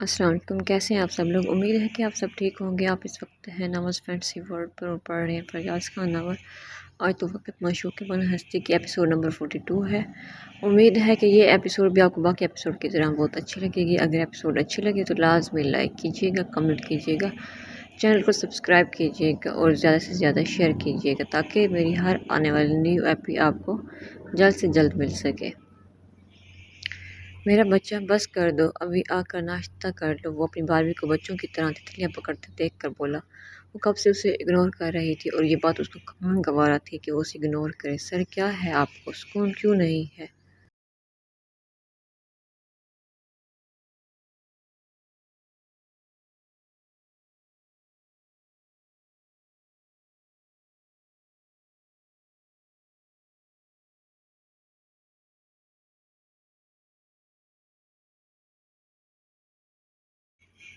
السلام علیکم، کیسے ہیں آپ سب لوگ؟ امید ہے کہ آپ سب ٹھیک ہوں گے۔ آپ اس وقت ہیں نواز فینٹسی ورلڈ پر پڑھ رہے ہیں فیاض خان ناول۔ آج تو وقت معشوق بن ہستی کی ایپیسوڈ نمبر 42 ہے۔ امید ہے کہ یہ ایپیسوڈ بھی آپ کو باقی ایپیسوڈ کی طرح بہت اچھی لگے گی۔ اگر ایپیسوڈ اچھی لگے تو لازمی لائک کیجیے گا، کمنٹ کیجیے گا، چینل کو سبسکرائب کیجیے گا اور زیادہ سے زیادہ شیئر کیجیے گا تاکہ میری ہر آنے والی نیو ایپی آپ کو جلد سے جلد مل سکے۔ میرا بچہ بس کر دو، ابھی آ کر ناشتہ کر لو، وہ اپنی باربی کو بچوں کی طرح تتلیاں پکڑتے دیکھ کر بولا۔ وہ کب سے اسے اگنور کر رہی تھی اور یہ بات اس کو کہاں گوارا تھی کہ وہ اسے اگنور کرے۔ سر کیا ہے آپ کو، سکون کیوں نہیں ہے؟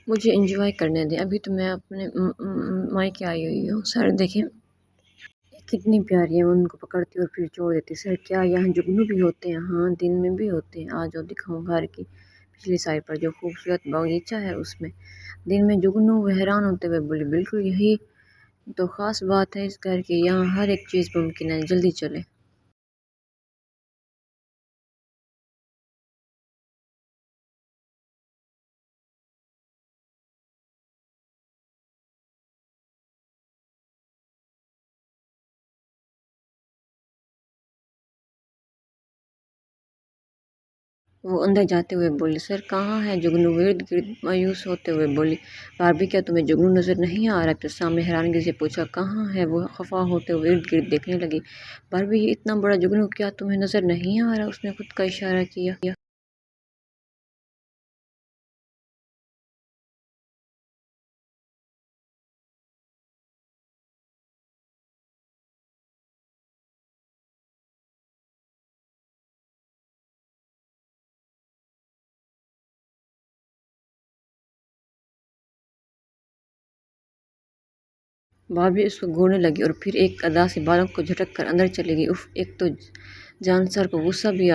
مجھے انجوائے کرنے دیں، ابھی تو میں اپنے مائکے آئی ہوئی ہوں۔ سر دیکھیں کتنی پیاری ہے، وہ ان کو پکڑتی اور پھر چھوڑ دیتی۔ سر کیا یہاں جگنو بھی ہوتے ہیں؟ ہاں دن میں بھی ہوتے ہیں، آج اور دکھاؤں گھر کی پچھلی سائڈ پر جو خوبصورت باغیچہ ہے اس میں دن میں جگنو۔ وہ حیران ہوتے ہوئے بولی، بالکل یہی تو خاص بات ہے اس گھر کی، یہاں ہر ایک چیز ممکن ہے، جلدی چلیں۔ وہ اندر جاتے ہوئے بولی، سر کہاں ہے جگنو؟ ارد گرد مایوس ہوتے ہوئے بولی، باربی کیا تمہیں جگنو نظر نہیں آ رہا؟ ابتسام نے حیرانگی سے پوچھا، کہاں ہے؟ وہ خفا ہوتے ہوئے ارد گرد دیکھنے لگی۔ باربی یہ اتنا بڑا جگنو کیا تمہیں نظر نہیں آ رہا؟ اس نے خود کا اشارہ کیا۔ باربی اس کو گھورنے لگی اور پھر ایک ادا سے بالوں کو جھٹک کر اندر چلی گئی۔ اف، ایک تو جان سر کو غصہ بھی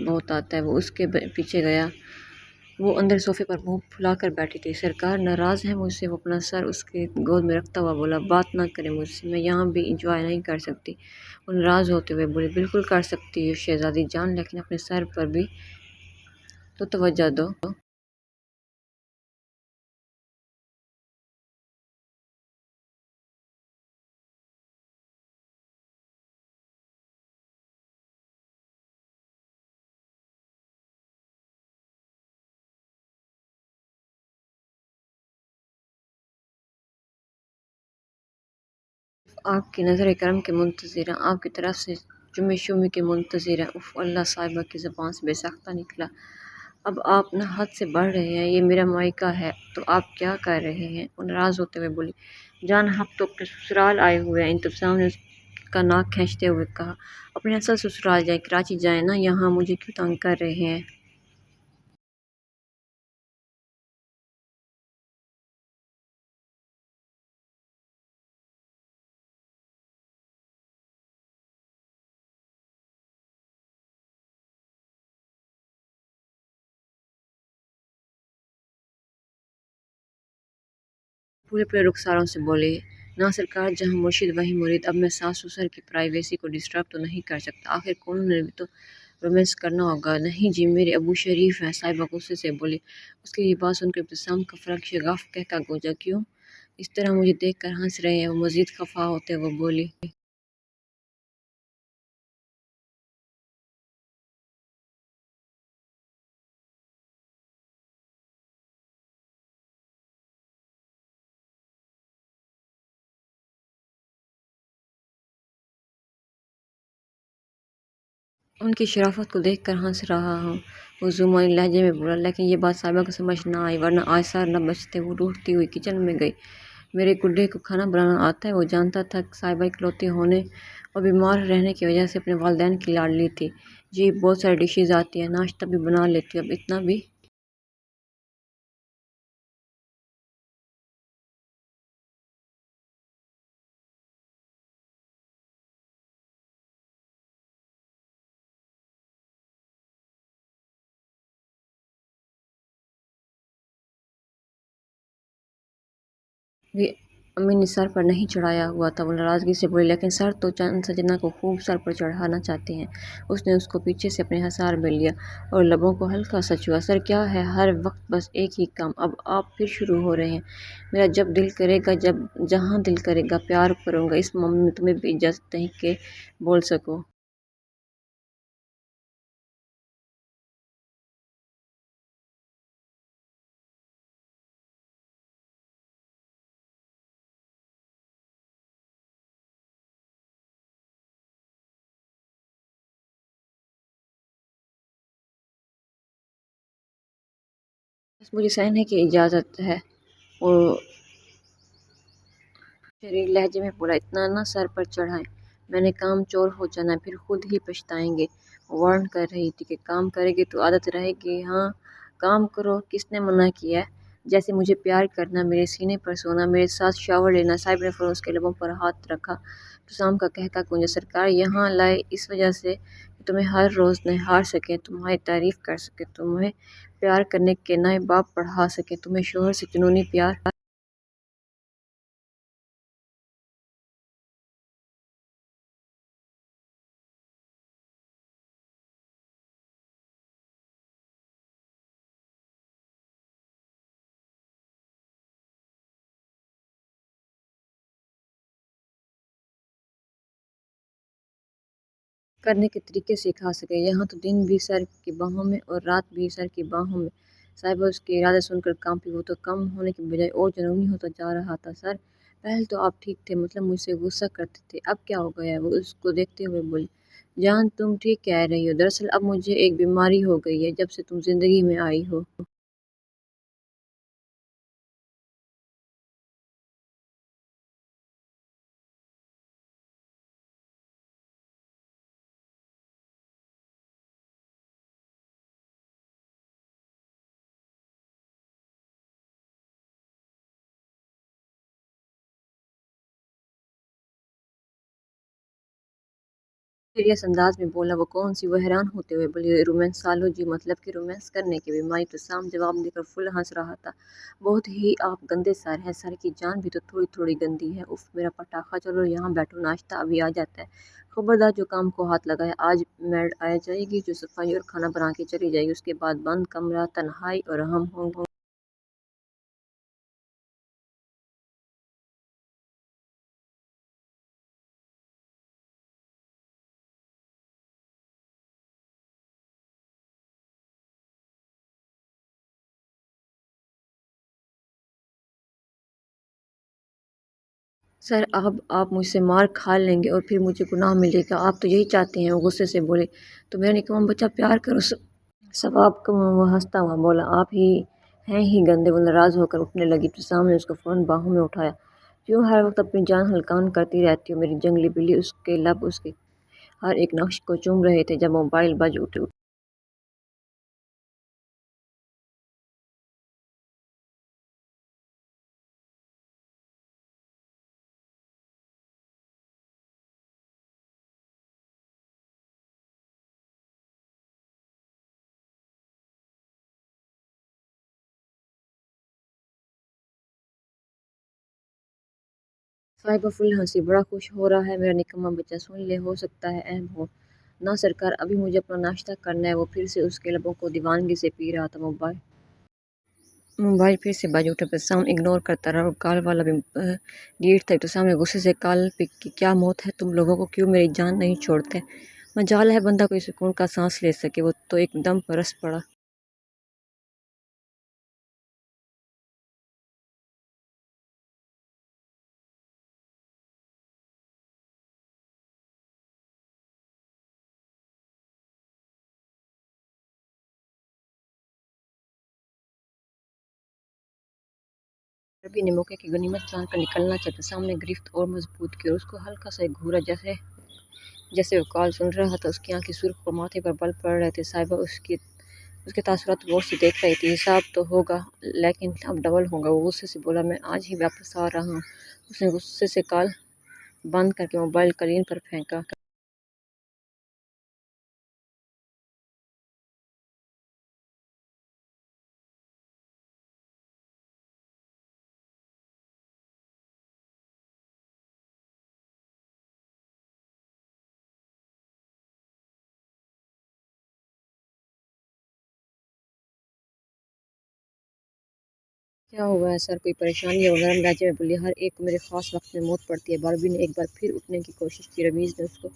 بہت آتا ہے۔ وہ اس کے پیچھے گیا۔ وہ اندر صوفے پر منہ پھلا کر بیٹھی تھی۔ سرکار ناراض ہے مجھ سے؟ وہ اپنا سر اس کے گود میں رکھتا ہوا بولا، بات نہ کریں مجھ سے، میں یہاں بھی انجوائے نہیں کر سکتی۔ وہ ناراض ہوتے ہوئے بولی، بالکل کر سکتی ہو شہزادی جان، لیکن اپنے سر پر بھی تو توجہ دو۔ آپ کی نظر کرم کے منتظر ہیں، آپ کی طرف سے چمی شمی کے منتظر ہیں۔ اف، اللہ صاحبہ کی زبان سے بے ساختہ نکلا، اب آپ نہ حد سے بڑھ رہے ہیں، یہ میرا مائکہ ہے تو آپ کیا کر رہے ہیں؟ وہ ناراض ہوتے ہوئے بولی، جان ہم تو اپنے سسرال آئے ہوئے ہیں۔ انتظام نے اس کا ناک کھینچتے ہوئے کہا، اپنے اصل سسرال جائیں، کراچی جائیں نا، یہاں مجھے کیوں تنگ کر رہے ہیں؟ پورے پورے رخساروں سے بولے، نا سرکار، جہاں مرشد وہیں مرید، اب میں ساس سسر کی پرائیویسی کو ڈسٹرب تو نہیں کر سکتا، آخر کون نے بھی تو رومانس کرنا ہوگا۔ نہیں جی، میرے ابو شریف ہیں، صاحبہ غصے سے بولی۔ اس کی یہ بات سن کر ابتسام کا فرق شگاف کہہ کا گوجا، کیوں اس طرح مجھے دیکھ کر ہنس رہے ہیں؟ وہ مزید خفا ہوتے وہ بولی، ان کی شرافت کو دیکھ کر ہنس رہا ہوں۔ وہ زمانی لہجے میں بولا، لیکن یہ بات صاحبہ کو سمجھ نہ آئی، ورنہ آثار نہ بچتے۔ وہ روٹھتی ہوئی کچن میں گئی۔ میرے گڈے کو کھانا بنانا آتا ہے؟ وہ جانتا تھا کہ صاحبہ اکلوتے ہونے اور بیمار رہنے کی وجہ سے اپنے والدین کی لاڈلی تھی۔ جی بہت ساری ڈشز آتی ہیں، ناشتہ بھی بنا لیتی ہوں، اب اتنا بھی भी अम्मी ने सर पर नहीं चढ़ाया हुआ था। वो नाराज़गी से बोली, लेकिन सर तो चंद सजना को खूब सर पर चढ़ाना चाहते हैं। उसने उसको पीछे से अपने हसार में लिया और लबों को हल्का सा छुआ। सर क्या है, हर वक्त बस एक ही काम, अब आप फिर शुरू हो रहे हैं। मेरा जब दिल करेगा, जब जहाँ दिल करेगा प्यार करूँगा। इस मामले में तुम्हें भी इजाज़त नहीं कि बोल सको। बस मुझे सहने की इजाज़त है। और शरीर लहजे में बोला, इतना ना सर पर चढ़ाएं, मैंने काम चोर हो जाना, फिर खुद ही पछताएंगे। वार्न कर रही थी कि काम करेगी तो आदत रहेगी। हाँ, काम करो, किसने मना किया है। जैसे मुझे प्यार करना, मेरे सीने पर सोना, मेरे साथ शावर लेना। साहिब ने फ़ौरन उसके लबों पर हाथ रखा। तो शाम का कहका गूंजा, सरकार यहाँ लाए इस वजह से कि तुम्हें हर रोज़ निहार सकें, तुम्हारी तारीफ़ कर सकें, तुम्हें प्यार करने के नए बाब पढ़ा सकें, तुम्हें शोहर से जुनूनी प्यार। करने के तरीके सिखा सके। यहाँ तो दिन भी सर की बाहों में और रात भी सर की बाहों में। साहिबा उसके इरादे सुनकर कांपी। वो तो कम होने के बजाय और जुनूनी होता जा रहा था। सर, पहले तो आप ठीक थे, मतलब मुझसे गुस्सा करते थे, अब क्या हो गया है। वो उसको देखते हुए बोली, जान तुम ठीक कह रही हो, दरअसल अब मुझे एक बीमारी हो गई है जब से तुम जिंदगी में आई हो। सीरियस अंदाज में बोला। वो कौन सी। वो हैरान होते हुए बोली, रोमांस सालो जी, मतलब कि रोमांस करने की बीमारी। तो साम जवाब देकर फुल हंस रहा था। बहुत ही आप गंदे सर हैं। सर की जान भी तो थोड़ी थोड़ी गंदी है। उफ मेरा पटाखा, चलो यहाँ बैठो, नाश्ता अभी आ जाता है। खबरदार जो काम को हाथ लगाए। आज मेड आ जाएगी जो सफाई और खाना बना के चली जाएगी। उसके बाद बंद कमरा, तन्हाई और हम होंगे। सर, अब आप मुझसे मार खा लेंगे और फिर मुझे गुनाह मिलेगा। आप तो यही चाहते हैं। वो गुस्से से बोले। तो मेरा निकम्मा बच्चा, प्यार करो। सवाब का वो हंसता हुआ बोला, आप ही हैं ही गंदे। वो नाराज़ होकर उठने लगी तो सामने उसको फ़ौरन बाहों में उठाया। क्यों हर वक्त अपनी जान हल्कान करती रहती हो मेरी जंगली बिल्ली। उसके लब उसके हर एक नक्श को चूम रहे थे जब मोबाइल बज उठे। साहिबा फुल हंसी, बड़ा खुश हो रहा है मेरा निकम्मा बच्चा, सुन ले, हो सकता है अहम हो। ना सरकार, अभी मुझे अपना नाश्ता करना है। वो फिर से उसके लबों को दीवानगी से पी रहा था। मोबाइल मोबाइल फिर से बाजू उठा। साउंड इग्नोर करता रहा और कॉल वाला भी लीड था। तो सामने गुस्से से कॉल पे की क्या मौत है तुम लोगों को, क्यों मेरी जान नहीं छोड़ते। मजाल है बंदा कोई सुकून का सांस ले सके। वो तो एकदम बरस पड़ा। रवि ने मौके की गनीमत जानकर निकलना चाहता। सामने गिरफ्त और मजबूत की और उसको हल्का सा घूरा। जैसे जैसे वो कॉल सुन रहा था उसकी आंखें सुर्ख और माथे पर बल पड़ रहे थे। साहिबा उसके तासुरात गौर से देख रही थी। हिसाब तो होगा लेकिन अब डबल होगा। वो गुस्से से बोला, मैं आज ही वापस आ रहा हूँ। उसने गुस्से से कॉल बंद करके मोबाइल कलीन पर फेंका। کیا ہوا ہے سر، کوئی پریشانی ہے؟ وہ نرم لہجے میں بولی۔ ہر ایک کو میرے خاص وقت میں موت پڑتی ہے۔ باربی نے ایک بار پھر اٹھنے کی کوشش کی۔ رمیز نے اس کو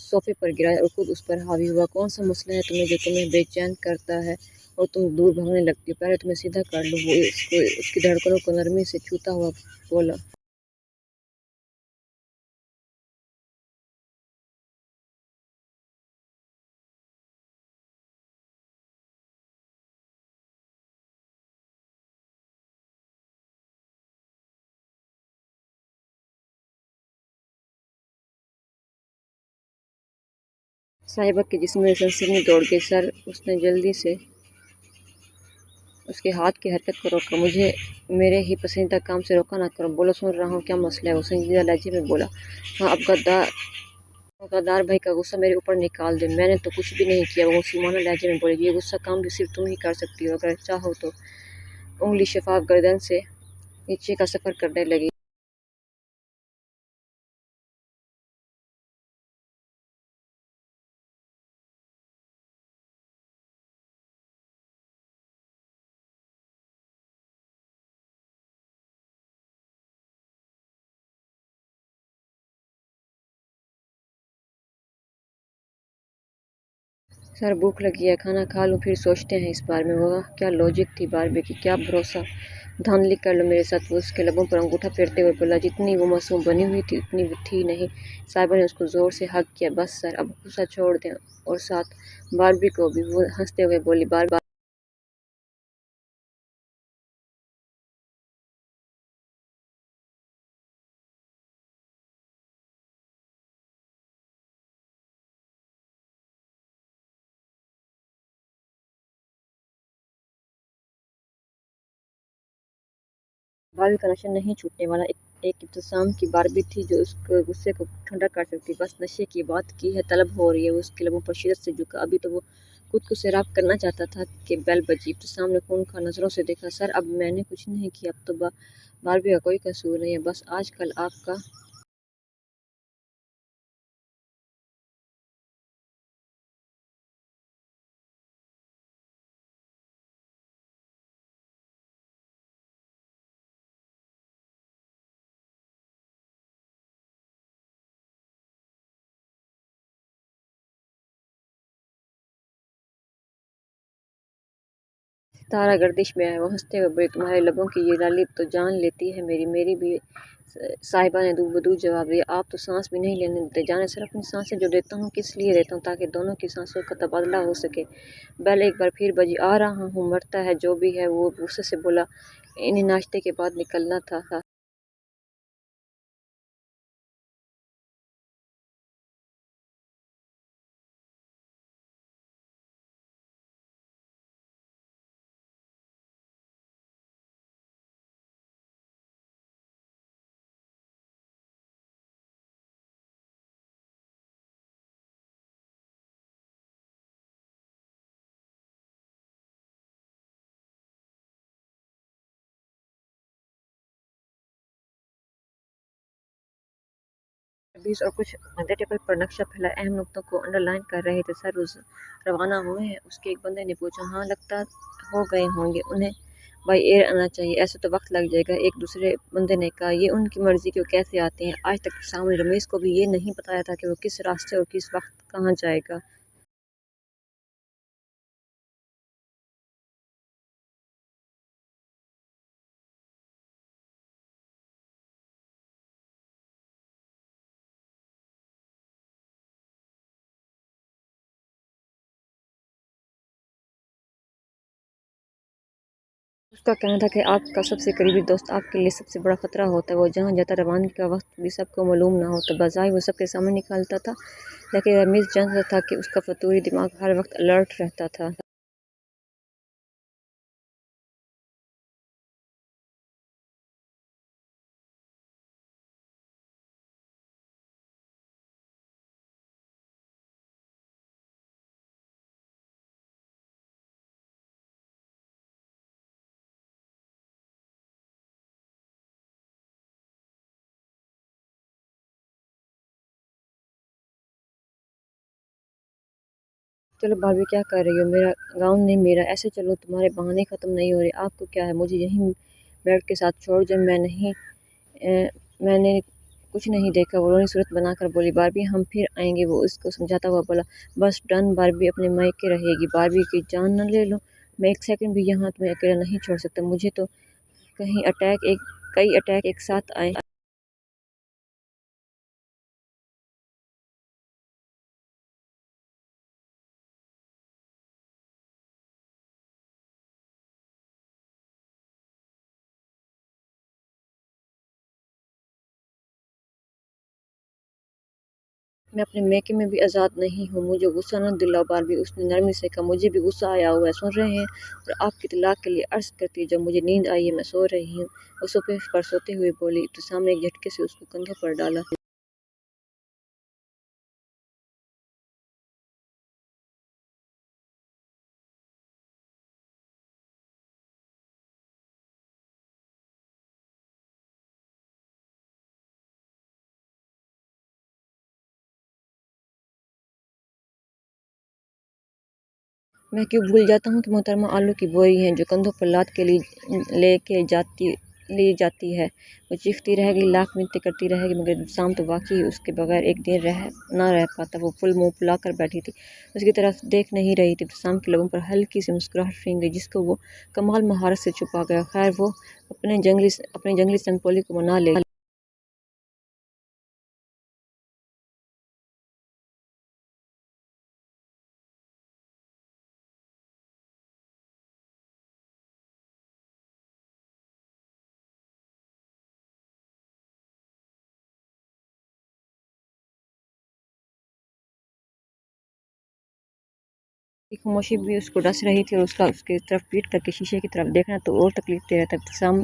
صوفے پر گرایا اور خود اس پر حاوی ہوا۔ کون سا مسئلہ ہے تمہیں جو تمہیں بے چین کرتا ہے اور تم دور بھاگنے لگتی ہو؟ پہلے تمہیں سیدھا کر لوں۔ وہ اس کی دھڑکنوں کو نرمی سے چھوتا ہوا بولا۔ صاحبہ کے جسم میں سنسنی دوڑ گئی۔ سر، اس نے جلدی سے اس کے ہاتھ کی حرکت کو روکا۔ مجھے میرے ہی پسندیدہ کام سے روکا نہ کرو۔ بولو، سن رہا ہوں، کیا مسئلہ ہے؟ وہ سنجیدہ لہجے میں بولا۔ ہاں، اب غدار بھائی کا غصہ میرے اوپر نکال دے۔ میں نے تو کچھ بھی نہیں کیا، وہ معصومانہ لہجے میں بولی۔ یہ غصہ کام بھی صرف تم ہی کر سکتی ہو، اگر چاہو تو۔ انگلی شفاف گردن سے نیچے کا سفر کرنے لگی۔ سر، بھوک لگی ہے، کھانا کھا لوں پھر سوچتے ہیں اس بارے میں۔ واہ، کیا لاجک تھی باربی کی، کیا بھروسہ! دھاندلی کر لو میرے ساتھ۔ وہ اس کے لبوں پر انگوٹھا پھیرتے ہوئے بولا۔ جتنی وہ معصوم بنی ہوئی تھی اتنی وہ تھی نہیں۔ صاحبہ نے اس کو زور سے ہگ کیا۔ بس سر، اب غصہ چھوڑ دیں، اور ساتھ باربی کو بھی۔ وہ ہنستے ہوئے بولی۔ باربی کا نشہ نہیں چھوٹنے والا۔ ایک ابتسام کی باربی تھی جو اس کے غصے کو ٹھنڈا کر سکتی۔ بس نشے کی بات کی ہے، طلب ہو رہی ہے۔ وہ اس کے لبوں پر شدت سے جھکا۔ ابھی تو وہ خود کو سیراب کرنا چاہتا تھا کہ بیل بجی۔ ابتسام نے خونخوار نظروں سے دیکھا۔ سر، اب میں نے کچھ نہیں کیا، اب تو باربی کا کوئی قصور نہیں ہے، بس آج کل آپ کا ستارہ گردش میں ہے۔ وہ ہنستے ہوئے بولی۔ تمہارے لبوں کی یہ لالی تو جان لیتی ہے میری۔ میری بھی، صاحبہ نے بدو جواب دیا۔ آپ تو سانس بھی نہیں لینے دیتے۔ جانے سر، اپنی سانسیں جو دیتا ہوں کس لیے دیتا ہوں؟ تاکہ دونوں کی سانسوں کا تبادلہ ہو سکے۔ بیل ایک بار پھر بجی۔ آ رہا ہوں، مرتا ہے جو بھی ہے۔ وہ غصے سے بولا۔ انہیں ناشتے کے بعد نکلنا تھا۔ تجویز اور کچھ مدے ٹیبل پر نقشہ پھیلا اہم نقطوں کو انڈر لائن کر رہے تھے۔ سر، روانہ ہوئے ہیں؟ اس کے ایک بندے نے پوچھا۔ ہاں، لگتا ہو گئے ہوں گے، انہیں بائی ایئر آنا چاہیے۔ ایسے تو وقت لگ جائے گا، ایک دوسرے بندے نے کہا۔ یہ ان کی مرضی کہ وہ کیسے آتے ہیں۔ آج تک سامنے رمیز کو بھی یہ نہیں بتایا تھا کہ وہ کس راستے اور کس وقت کہاں جائے گا۔ اس کا کہنا تھا کہ آپ کا سب سے قریبی دوست آپ کے لیے سب سے بڑا خطرہ ہوتا ہے۔ وہ جہاں جاتا روانگی کا وقت بھی سب کو معلوم نہ ہوتا۔ بظاہر وہ سب کے سامنے نکلتا تھا، لیکن رمیز جانتا تھا کہ اس کا فطوری دماغ ہر وقت الرٹ رہتا تھا۔ चलो बारबी क्या कर रही हो, मेरा गाउन नहीं मेरा, ऐसे चलो, तुम्हारे बहाने ख़त्म नहीं हो रहे, आपको क्या है, मुझे यहीं बेड के साथ छोड़ जाए, मैं नहीं मैंने कुछ नहीं देखा, वो रोनी सूरत बनाकर बोली। बारबी हम फिर आएंगे, वो उसको समझाता हुआ बोला। बस डन, बारबी अपने मायके रहेगी, बारबी की जान न ले लो, मैं एक सेकंड भी यहाँ तुम्हें अकेला नहीं छोड़ सकता, मुझे तो कई अटैक एक साथ आए। मैं अपने मैके में भी आज़ाद नहीं हूँ, मुझे गुस्सा न दिलाओ बारबी, उसने नरमी से कहा। मुझे भी गुस्सा आया हुआ है, सुन रहे हैं, और आपकी तलाक के लिए अर्ज़ करती है, जब मुझे नींद आई है मैं सो रही हूँ। वो सोफे पर सोते हुए बोली। इब्तिसाम ने एक झटके से उसको कंधों पर डाला। मैं क्यों भूल जाता हूँ कि मोहतरमा आलू की बोरी हैं जो कंधों पर लाद के लेके जाती ली जाती है। वो चीखती रहेगी, लाख मिन्नतें करती रहेगी, मगर इब्तिसाम तो वाकई उसके बगैर एक दिन ना रह पाता। वो फुल मुंह फुलाकर बैठी थी, उसकी तरफ देख नहीं रही थी। इब्तिसाम के लबों पर हल्की सी मुस्कुराहट फेंक गई, जिसको वो कमाल महारत से छुपा गया। खैर, वो अपने जंगली संपोली को मना ले। की खामोशी भी उसको डस रही थी, और उसकी तरफ पीट करके शीशे की तरफ देखना तो और तकलीफ दे रहा था। इब्तिसाम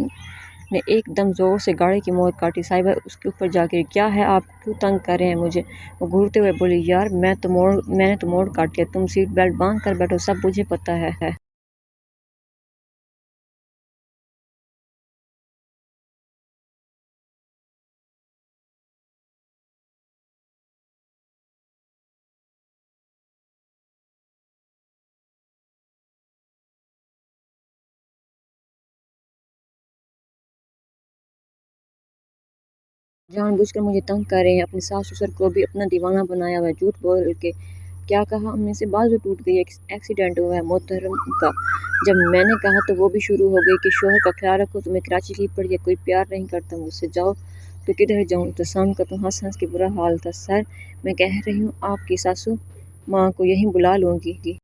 ने एकदम ज़ोर से गाड़ी की मोड़ काटी। साहिबा उसके ऊपर जा गिरी। क्या है, आप क्यों तंग कर रहे हैं मुझे? वो घूरते हुए बोली। यार, मैंने तो मोड़ काट दिया, तुम सीट बेल्ट बांध कर बैठो, सब मुझे पता है। जानबूझकर मुझे तंग कर रहे हैं, अपने सास ससुर को भी अपना दीवाना बनाया हुआ है, झूठ बोल के। क्या कहा हमने से? बाजू टूट गई, एक्सीडेंट हुआ है मोहतरम का। जब मैंने कहा तो वो भी शुरू हो गई कि शोहर का ख्याल रखो, तुम्हें कराची की पड़ी है, कोई प्यार नहीं करता मुझसे, जाओ। तो किधर जाऊँ? तो शाम का तो हंस हंस के बुरा हाल था। सर, मैं कह रही हूँ आपकी सासू माँ को यहीं बुला लूँगी।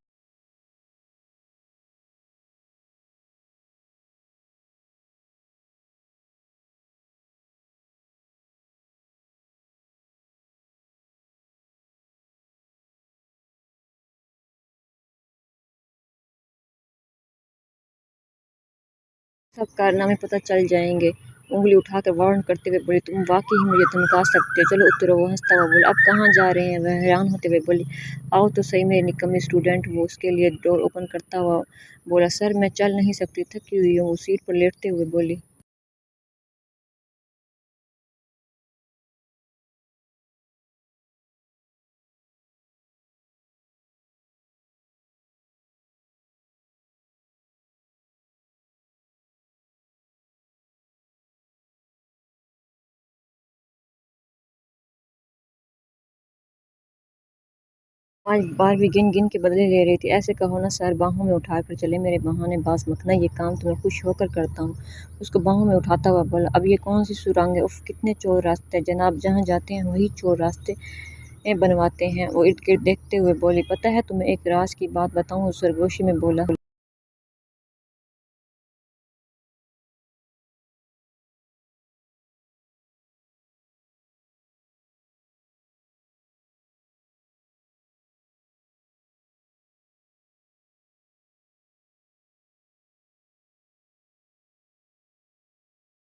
सब कारनामे पता चल जाएंगे। उंगली उठाकर वार्न करते हुए बोली। तुम वाकई ही मुझे धमका सकते हो, चलो उतरो। वो हंसता हुआ बोला। अब कहाँ जा रहे हैं? वह हैरान होते हुए बोली। आओ तो सही मेरे निकम्मे स्टूडेंट। वो उसके लिए डोर ओपन करता हुआ बोला। सर, मैं चल नहीं सकती, थकी हुई हूँ, वो सीट पर लेटते हुए बोली। आज बार भी गिन गिन के बदले ले रही थी। ऐसे कहो ना सर, बाहों में उठाकर चले, मेरे बहाने बाज मत ना, ये काम तो मैं खुश होकर करता हूँ। उसको बाहों में उठाता हुआ बोला। अब ये कौन सी सुरंग है? उफ, कितने चोर रास्ते हैं जनाब, जहाँ जाते हैं वही चोर रास्ते बनवाते हैं। वो इर्द गिर्द देखते हुए बोली। पता है तुम्हें एक राज की बात बताऊँ? उस सरगोशी में बोला।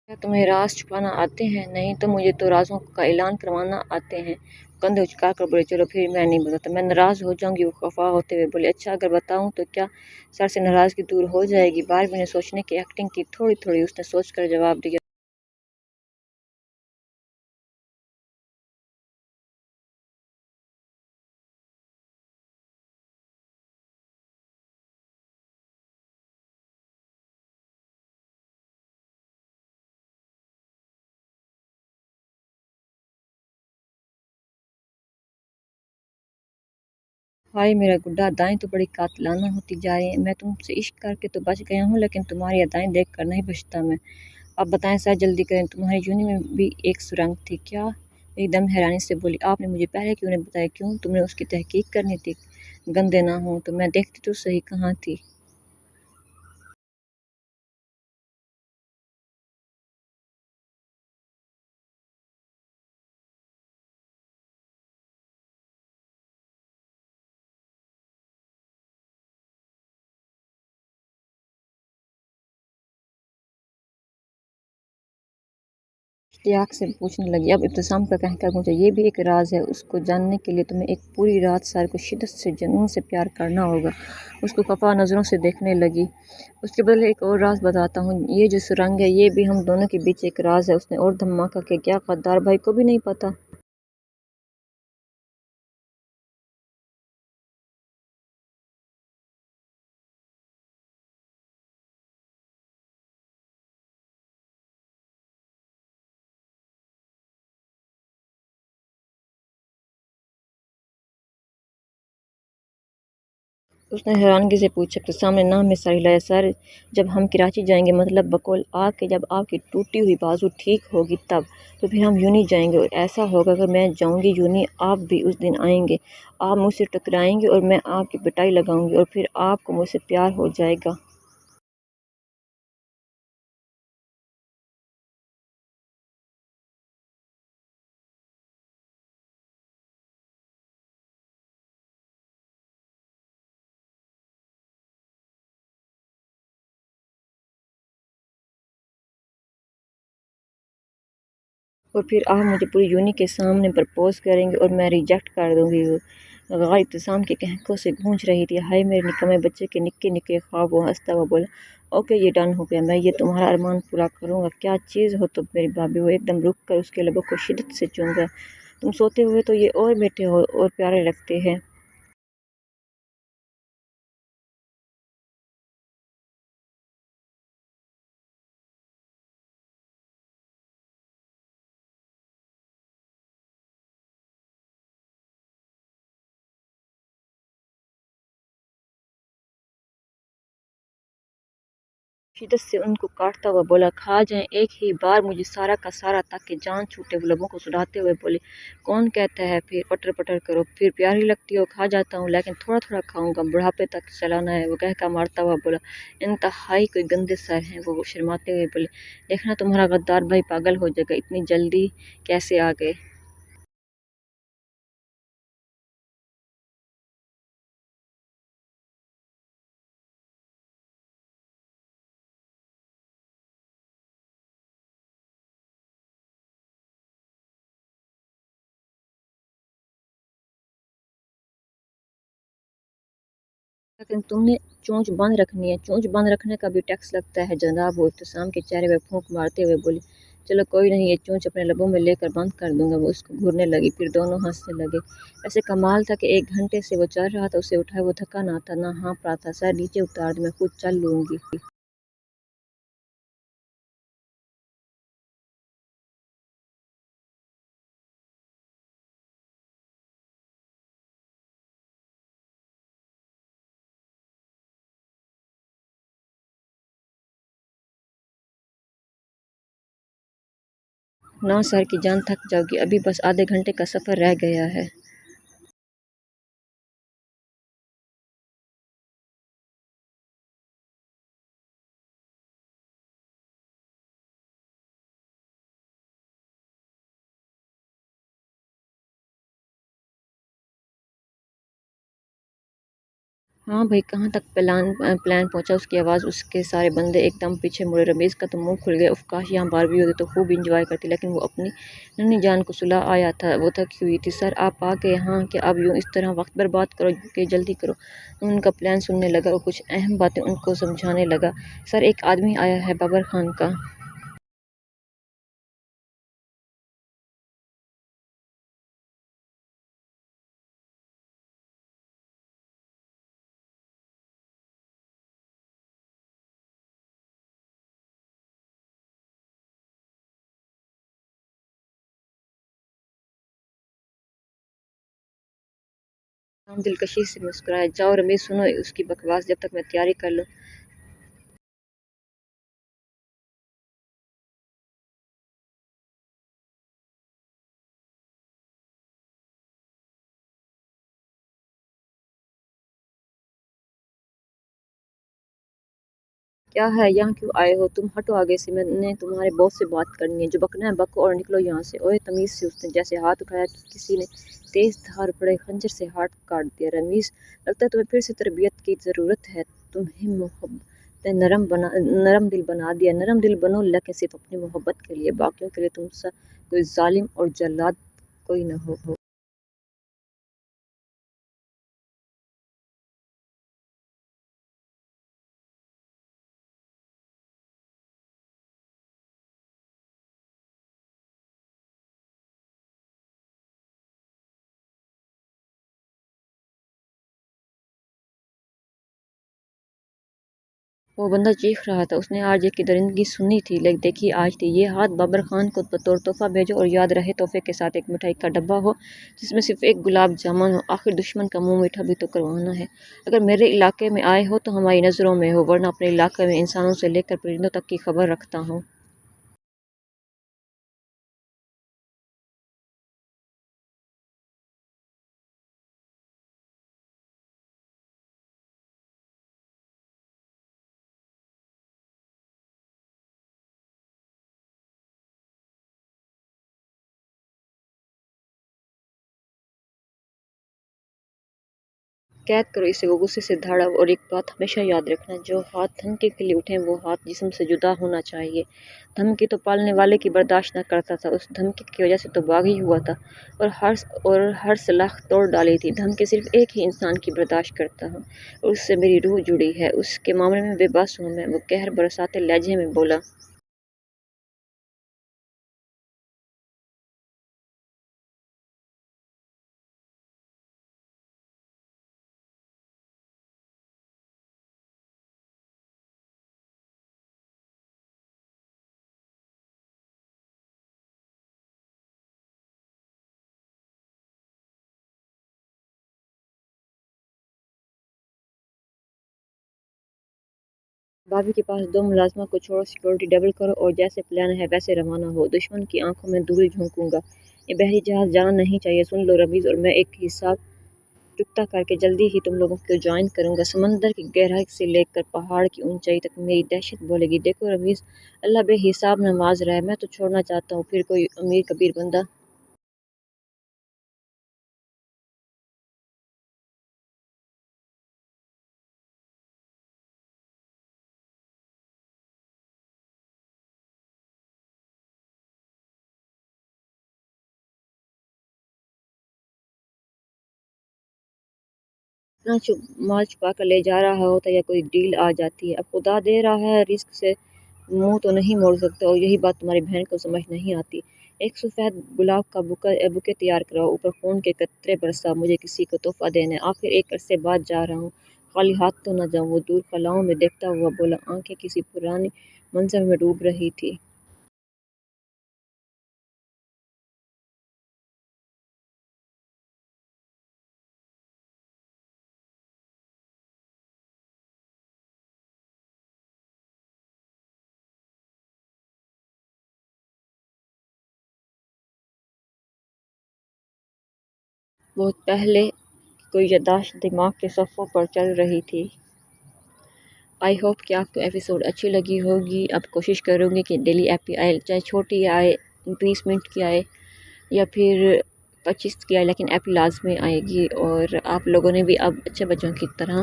क्या तुम्हें राज छुपाना आते हैं? नहीं तो मुझे तो राजों का ऐलान करवाना आते हैं। कंधे उचका कर बोले। चलो फिर मैं नहीं बताता, मैं नाराज़ हो जाऊंगी। वो खफा होते हुए बोले। अच्छा, अगर बताऊं तो क्या सर से नाराज़गी दूर हो जाएगी? बारबी ने सोचने की एक्टिंग की। थोड़ी थोड़ी, उसने सोच कर जवाब दिया। हाय मेरा गुड्डा, अदाएं तो बड़ी कातिलाना होती जा रही हैं। मैं तुमसे इश्क करके तो बच गया हूँ, लेकिन तुम्हारी अदाएं देख कर नहीं बचता मैं। अब बताएं सर, जल्दी करें, तुम्हारी यूनी में भी एक सुरंग थी क्या? एकदम हैरानी से बोली, आपने मुझे पहले क्यों नहीं बताया? क्यों, तुमने उसकी तहकीक करनी थी? गंदे ना हो तो मैं देखती तो सही कहाँ थी। इश्तियाक से पूछने लगी। अब इब्तिसाम का कहकर मुझे ये भी एक राज है, उसको जानने के लिए तुम्हें एक पूरी रात सार को शिद्दत से जुनून से प्यार करना होगा। उसको खफा नज़रों से देखने लगी। उसके बदले एक और राज बताता हूँ, ये जो सुरंग है ये भी हम दोनों के बीच एक राज है। उसने और धमाका कि क्या गद्दार भाई को भी नहीं पता? उसने हैरानगी से पूछा। तो सामने नाम में सर हिलाया। सर, जब हम कराची जाएंगे, मतलब बकौल आग के, जब आपकी टूटी हुई बाजू ठीक होगी तब, तो फिर हम यूनी जाएंगे। और ऐसा होगा, अगर मैं जाऊंगी यूनी, आप भी उस दिन आएंगे। आप मुझसे टकराएंगे और मैं आपकी पिटाई लगाऊंगी, और फिर आपको मुझसे प्यार हो जाएगा। और फिर आप मुझे पूरी यूनी के सामने प्रपोज करेंगे और मैं रिजेक्ट कर दूंगी। वो गौर इब्तिसाम के कहकों से गूंज रही थी। हाय मेरे निकम्मे बच्चे के निक्के निक्के ख्वाब। वो हंसता हुआ बोला, ओके ये डन हो गया, मैं ये तुम्हारा अरमान पूरा करूँगा। क्या चीज़ हो तुम मेरी भाभी। वो एकदम रुक कर उसके लबों को शिद्दत से चूम गया। तुम सोते हुए तो ये और बेटे हो और प्यारे लगते हैं। शिद्दत से उनको काटता हुआ बोला, खा जाएं एक ही बार मुझे सारा का सारा ताकि जान छूटे। वो लबों को सुलाते हुए बोले, कौन कहता है फिर पटर पटर करो, फिर प्यारी लगती हो। खा जाता हूँ, लेकिन थोड़ा थोड़ा खाऊंगा, बुढ़ापे तक चलाना है। वो कहकर मारता हुआ बोला, इंतहाई कोई गंदे सर हैं। वो शर्माते हुए बोले, देखना तुम्हारा गद्दार भाई पागल हो जाएगा, इतनी जल्दी कैसे आ गए? लेकिन तुमने चोंच बंद रखनी है। चोंच बंद रखने का भी टैक्स लगता है जनाब। वो इब्तिसाम के चेहरे पे फूंक मारते हुए बोली, चलो कोई नहीं, ये चोंच अपने लबों में लेकर बंद कर दूंगा। वो उसको घूरने लगी, फिर दोनों हंसने लगे। ऐसे कमाल था कि 1 घंटे से वो चल रहा था, उसे उठाए वो थका ना था, ना हाँफ रहा था। सर नीचे उतार दे, मैं खुद चल लूंगी। ना सर की जान, थक जाओगी, अभी बस आधे घंटे का सफ़र रह गया है। हाँ भाई, कहाँ तक प्लान पहुंचा? उसकी आवाज़ उसके सारे बंदे एकदम पीछे मुड़े। रमीज़ का तो मुंह खुल गया। उफ काश यहाँ बारबी होती तो खूब इंजॉय करती, लेकिन वो अपनी नन्ही जान को सुला आया था। वो थकी हुई थी। सर आप आ गए यहाँ कि अब यूँ इस तरह वक्त बर्बाद करो कि जल्दी करो। उनका प्लान सुनने लगा और कुछ अहम बातें उनको समझाने लगा। सर एक आदमी आया है बाबर खान का। ہم دلکشی سے مسکرائے۔ جاؤ رمیز سنو اس کی بکواس جب تک میں تیاری کر لوں۔ کیا ہے یہاں کیوں آئے ہو تم؟ ہٹو آگے سے، میں نے تمہارے باس سے بات کرنی ہے۔ جو بکنا ہے بکو اور نکلو یہاں سے۔ اوئے تمیز سے، اس نے جیسے ہاتھ اٹھایا کہ کسی نے تیز دھار بڑے خنجر سے ہاتھ کاٹ دیا۔ رمیز لگتا ہے تمہیں پھر سے تربیت کی ضرورت ہے۔ تمہیں محبت نے نرم دل بنا دیا۔ نرم دل بنو لیکن صرف اپنی محبت کے لیے، باقیوں کے لیے تم سا کوئی ظالم اور جلاد کوئی نہ ہو۔ وہ بندہ چیخ رہا تھا۔ اس نے آر جے کی درندگی سنی تھی، لیکن دیکھی آج تھی۔ یہ ہاتھ بابر خان کو بطور تحفہ بھیجو اور یاد رہے تحفے کے ساتھ ایک مٹھائی کا ڈبہ ہو جس میں صرف ایک گلاب جامن ہو۔ آخر دشمن کا منہ میٹھا بھی تو کروانا ہے۔ اگر میرے علاقے میں آئے ہو تو ہماری نظروں میں ہو، ورنہ اپنے علاقے میں انسانوں سے لے کر پرندوں تک کی خبر رکھتا ہوں۔ قید کرو اسے، وہ غصے سے دھاڑا۔ اور ایک بات ہمیشہ یاد رکھنا، جو ہاتھ دھمکی کے لیے اٹھیں وہ ہاتھ جسم سے جدا ہونا چاہیے۔ دھمکی تو پالنے والے کی برداشت نہ کرتا تھا، اس دھمکی کی وجہ سے تو باغ ہی ہوا تھا اور ہر سلاخ توڑ ڈالی تھی۔ دھمکی صرف ایک ہی انسان کی برداشت کرتا ہوں اور اس سے میری روح جڑی ہے۔ اس کے معاملے میں بے بس ہوں میں، وہ قہر برساتے لہجے میں بولا۔ بھابھی کے پاس دو ملازمہ کو چھوڑو، سیکورٹی ڈبل کرو اور جیسے پلان ہے ویسے روانہ ہو۔ دشمن کی آنکھوں میں دھول جھونکوں گا۔ یہ بحری جہاز جانا نہیں چاہیے۔ سن لو رمیز، اور میں ایک حساب چکتا کر کے جلدی ہی تم لوگوں کو جوائن کروں گا۔ سمندر کی گہرائی سے لے کر پہاڑ کی اونچائی تک میری دہشت بولے گی۔ دیکھو رمیز، اللہ بے حساب نواز رہا ہے، میں تو چھوڑنا چاہتا ہوں، پھر کوئی امیر کبیر بندہ اتنا مال چھپا کر لے جا رہا ہوتا یا کوئی ڈیل آ جاتی ہے۔ اب خدا دے رہا ہے، رزق سے منہ تو نہیں موڑ سکتا، اور یہی بات تمہاری بہن کو سمجھ نہیں آتی۔ ایک سفید گلاب کا بوکے تیار کراؤ، اوپر خون کے قطرے برساؤ، مجھے کسی کو تحفہ دینا ہے، آخر ایک عرصے بعد جا رہا ہوں، خالی ہاتھ تو نہ جاؤں۔ وہ دور خلاؤں میں دیکھتا ہوا بولا، آنکھیں کسی پرانے منظر میں ڈوب رہی تھی۔ بہت پہلے کوئی یادداشت دماغ کے صفحوں پر چل رہی تھی۔ آئی ہوپ کہ آپ کو ایپیسوڈ اچھی لگی ہوگی۔ اب کوشش کروں گی کہ ڈیلی ایپی آئے، چاہے چھوٹی آئے، 20 منٹ کی آئے یا پھر 25 کی آئے، لیکن ایپی لازمی آئے گی۔ اور آپ لوگوں نے بھی اب اچھے بچوں کی طرح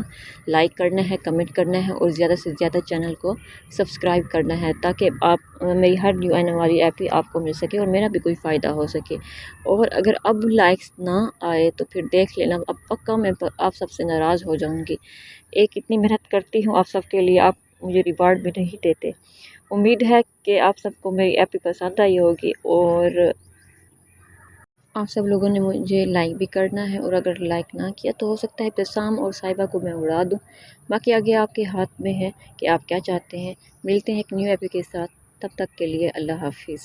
لائک کرنا ہے، کمنٹ کرنا ہے اور زیادہ سے زیادہ چینل کو سبسکرائب کرنا ہے، تاکہ آپ میری ہر نیو آنے والی ایپی آپ کو مل سکے اور میرا بھی کوئی فائدہ ہو سکے۔ اور اگر اب لائکس نہ آئے تو پھر دیکھ لینا، اب پکا میں آپ سب سے ناراض ہو جاؤں گی۔ ایک اتنی محنت کرتی ہوں آپ سب کے لیے، آپ مجھے ریوارڈ بھی نہیں دیتے۔ امید ہے کہ آپ سب کو میری ایپی پسند آئی ہوگی اور آپ سب لوگوں نے مجھے لائک بھی کرنا ہے، اور اگر لائک نہ کیا تو ہو سکتا ہے ابتسام اور صاحبہ کو میں اڑا دوں۔ باقی آگے آپ کے ہاتھ میں ہے کہ آپ کیا چاہتے ہیں۔ ملتے ہیں ایک نیو ایپی کے ساتھ، تب تک کے لیے اللہ حافظ۔